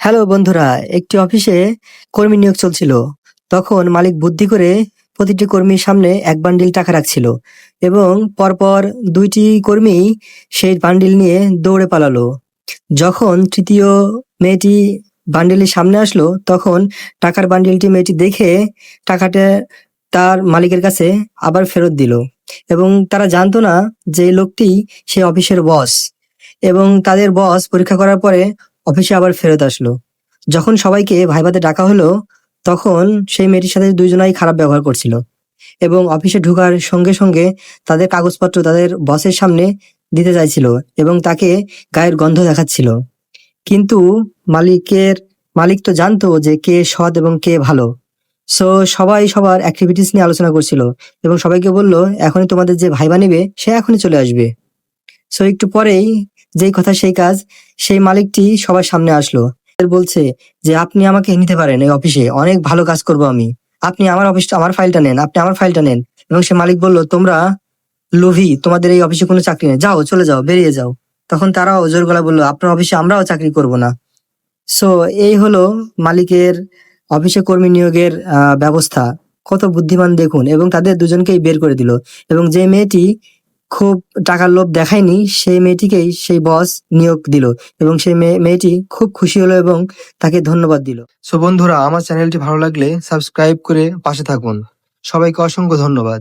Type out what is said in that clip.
Hello বন্ধুরা, একটি অফিসে কর্মী নিয়োগ চলছিল। তখন মালিক বুদ্ধি করে প্রতিটি কর্মীর সামনে এক বান্ডিল টাকা রাখছিল এবং পরপর দুইটি কর্মী সেই বান্ডিল নিয়ে দৌড়ে পালালো। যখন তৃতীয় মেয়েটি বান্ডিলের সামনে আসলো, তখন টাকার বান্ডিলটি মেয়েটি দেখে টাকাটা তার মালিকের কাছে আবার ফেরত দিল এবং তারা জানতো না যে এই লোকটি সেই অফিসের বস। এবং তাদের বস পরীক্ষা করার পরে অফিসে আবার ফেরত আসলো। যখন সবাইকে ভাইভাতে ডাকা হলো, তখন সেই মেয়েটির সাথে দুইজনাই খারাপ ব্যবহার করছিল এবং অফিসে ঢোকার সঙ্গে সঙ্গে তাদের কাগজপত্র তাদের বসের সামনে দিতে চাইছিল এবং তাকে গায়ের গন্ধ দেখাচ্ছিল। কিন্তু মালিক তো জানতো যে কে সৎ এবং কে ভালো। সো সবাই সবার অ্যাক্টিভিটিস নিয়ে আলোচনা করছিল এবং সবাইকে বলল, এখনই তোমাদের যে ভাইবা নেবে সে এখনই চলে আসবে। সো একটু পরেই যেই কথা সেই কাজ, সেই মালিকটি সবার সামনে আসলো। বলছে যে আপনি আমাকে নিতে পারেন, এই অফিসে অনেক ভালো কাজ করব আমি। আপনি আমার ফাইলটা নেন, আপনি আমার ফাইলটা নেন। এবং সে মালিক বলল, তোমরা লোভী, তোমাদের এই অফিসে কোনো চাকরি নেই, যাও, চলে যাও, বেরিয়ে যাও। তখন তারাও জোর গলা বললো, আপনার অফিসে আমরাও চাকরি করব না। সো এই হলো মালিকের অফিসে কর্মী নিয়োগের ব্যবস্থা। কত বুদ্ধিমান দেখুন, এবং তাদের দুজনকেই বের করে দিল। এবং যে মেয়েটি খুব টাকার লোভ দেখায়নি, সেই মেয়েটিকেই সেই বস নিয়োগ দিল এবং সেই মেয়েটি খুব খুশি হলো এবং তাকে ধন্যবাদ দিল। সো বন্ধুরা, আমার চ্যানেলটি ভালো লাগলে সাবস্ক্রাইব করে পাশে থাকুন। সবাইকে অসংখ্য ধন্যবাদ।